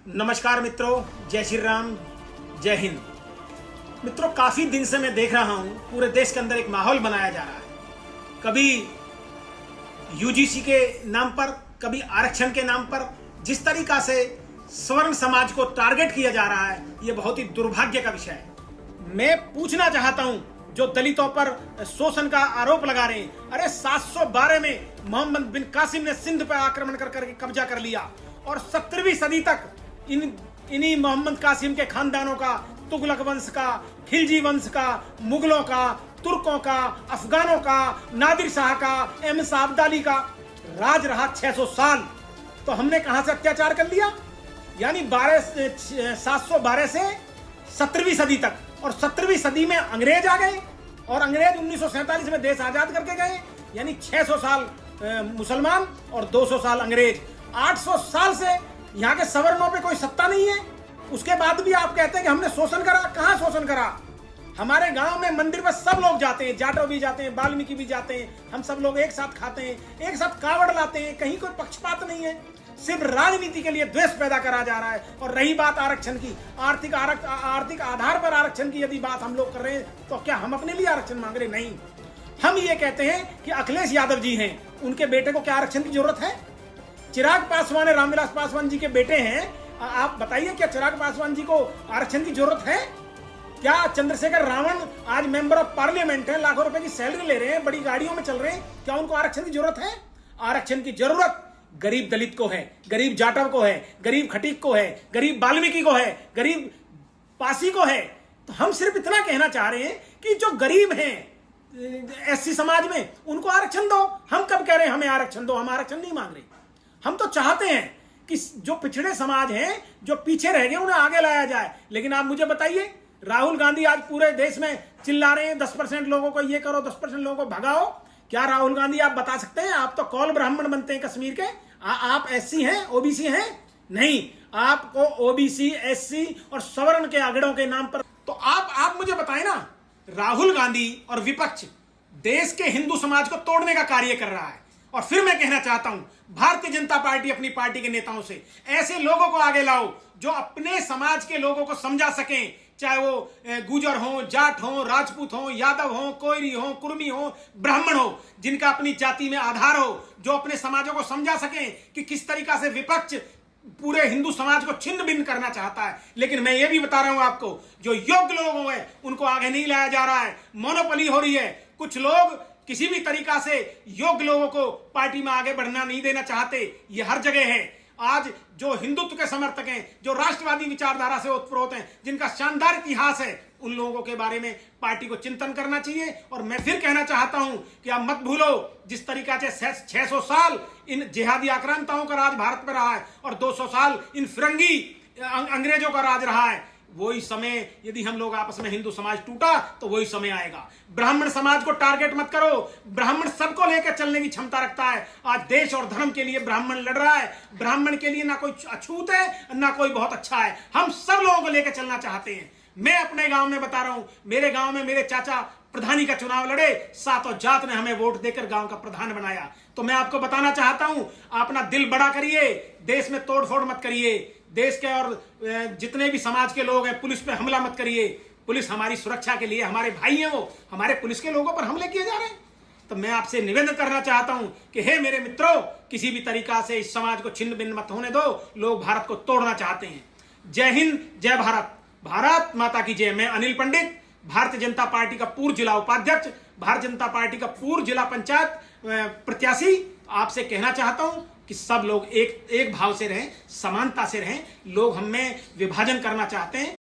नमस्कार मित्रों, जय श्री राम, जय हिंद। मित्रों, काफ़ी दिन से मैं देख रहा हूँ पूरे देश के अंदर एक माहौल बनाया जा रहा है। कभी यूजीसी के नाम पर, कभी आरक्षण के नाम पर जिस तरीका से स्वर्ण समाज को टारगेट किया जा रहा है, ये बहुत ही दुर्भाग्य का विषय है। मैं पूछना चाहता हूँ, जो दलितों पर शोषण का आरोप लगा रहे हैं, अरे 712 में मोहम्मद बिन कासिम ने सिंध पर आक्रमण कर कब्जा कर लिया और 17वीं सदी तक इन्हीं मोहम्मद कासिम के खानदानों का, तुगलक वंश का, खिलजी वंश का, मुगलों का, तुर्कों का, अफगानों का, नादिर शाह का, अहमद अब्दाली का राज रहा 600 साल। तो हमने कहां से अत्याचार कर लिया? यानी 712 से 17वीं सदी तक, और 17वीं सदी में अंग्रेज आ गए और अंग्रेज 1947 में देश आजाद करके गए। यानी 600 साल मुसलमान और 200 साल अंग्रेज। 800 साल से यहाँ के सवर्णों पे कोई सत्ता नहीं है। उसके बाद भी आप कहते हैं कि हमने शोषण करा। कहाँ शोषण करा? हमारे गांव में मंदिर पर सब लोग जाते हैं, जाटो भी जाते हैं, वाल्मीकि भी जाते हैं, हम सब लोग एक साथ खाते हैं, एक साथ कावड़ लाते हैं। कहीं कोई पक्षपात नहीं है। सिर्फ राजनीति के लिए द्वेष पैदा करा जा रहा है। और रही बात आरक्षण की, आर्थिक आधार पर आरक्षण की यदि बात हम लोग कर रहे हैं, तो क्या हम अपने लिए आरक्षण मांग रहे? नहीं, हम ये कहते हैं कि अखिलेश यादव जी हैं, उनके बेटे को क्या आरक्षण की जरूरत है? चिराग पासवान रामविलास पासवान जी के बेटे हैं। आप बताइए, क्या चिराग पासवान जी को आरक्षण की जरूरत है? क्या चंद्रशेखर रावण आज मेंबर ऑफ पार्लियामेंट है, लाखों रुपए की सैलरी ले रहे हैं, बड़ी गाड़ियों में चल रहे हैं, क्या उनको आरक्षण की जरूरत है? आरक्षण की जरूरत गरीब दलित को है, गरीब जाटव को है, गरीब खटीक को है, गरीब वाल्मीकि को है, गरीब पासी को है। तो हम सिर्फ इतना कहना चाह रहे हैं कि जो गरीब हैं एससी समाज में, उनको आरक्षण दो। हम कब कह रहे हैं हमें आरक्षण दो? हम आरक्षण नहीं मांग रहे। हम तो चाहते हैं कि जो पिछड़े समाज हैं, जो पीछे रह गए, उन्हें आगे लाया जाए। लेकिन आप मुझे बताइए, राहुल गांधी आज पूरे देश में चिल्ला रहे हैं 10% लोगों को ये करो, 10% लोगों को भगाओ। क्या राहुल गांधी आप बता सकते हैं? आप तो कौल ब्राह्मण बनते हैं कश्मीर के। आप एससी हैं, ओबीसी हैं? नहीं, आपको ओबीसी, एससी और सवर्ण के आंकड़ों के नाम पर। तो आप मुझे बताएं ना, राहुल गांधी और विपक्ष देश के हिंदू समाज को तोड़ने का कार्य कर रहा है। और फिर मैं कहना चाहता हूं, भारतीय जनता पार्टी अपनी पार्टी के नेताओं से ऐसे लोगों को आगे लाओ जो अपने समाज के लोगों को समझा सकें, चाहे वो गुजर हो, जाट हो, राजपूत हो, यादव हो, कोयरी हो, कुर्मी हो, ब्राह्मण हो, जिनका अपनी जाति में आधार हो, जो अपने समाजों को समझा सकें कि किस तरीका से विपक्ष पूरे हिंदू समाज को छिन्न भिन्न करना चाहता है। लेकिन मैं ये भी बता रहा हूं आपको, जो योग्य लोग हैं उनको आगे नहीं लाया जा रहा है। मोनोपोली हो रही है। कुछ लोग किसी भी तरीका से योग्य लोगों को पार्टी में आगे बढ़ना नहीं देना चाहते। ये हर जगह है। आज जो हिंदुत्व के समर्थक हैं, जो राष्ट्रवादी विचारधारा से ओतप्रोत हैं, जिनका शानदार इतिहास है, उन लोगों के बारे में पार्टी को चिंतन करना चाहिए। और मैं फिर कहना चाहता हूं कि आप मत भूलो, जिस तरीका से 600 साल इन जिहादी आक्रांताओं का राज भारत में रहा है और 200 साल इन फिरंगी अंग्रेजों का राज रहा है, वही समय यदि हम लोग आपस में हिंदू समाज टूटा तो वही समय आएगा। ब्राह्मण समाज को टारगेट मत करो। ब्राह्मण सबको लेकर चलने की क्षमता रखता है। आज देश और धर्म के लिए ब्राह्मण लड़ रहा है। ब्राह्मण के लिए ना कोई अछूत है, ना कोई बहुत अच्छा है। हम सब लोगों को लेकर चलना चाहते हैं। मैं अपने गांव में बता रहा हूं, मेरे गांव में मेरे चाचा प्रधानी का चुनाव लड़े, सातों जात ने हमें वोट देकर गांव का प्रधान बनाया। तो मैं आपको बताना चाहता हूं, अपना दिल बड़ा करिए, देश में तोड़फोड़ मत करिए। देश के और जितने भी समाज के लोग हैं, पुलिस पे हमला मत करिए। पुलिस हमारी सुरक्षा के लिए, हमारे भाई हैं, वो हमारे पुलिस के लोगों पर हमले किए जा रहे हैं। तो मैं आपसे निवेदन करना चाहता हूं कि हे मेरे मित्रों, किसी भी तरीका से इस समाज को छिन्न भिन्न मत होने दो। लोग भारत को तोड़ना चाहते हैं। जय हिंद, जय भारत, भारत माता की जय। मैं अनिल पंडित, भारतीय जनता पार्टी का पूर्व जिला उपाध्यक्ष, भारतीय जनता पार्टी का पूर्व जिला पंचायत प्रत्याशी, आपसे कहना चाहता हूं कि सब लोग एक भाव से रहें, समानता से रहें। लोग हमें विभाजन करना चाहते हैं।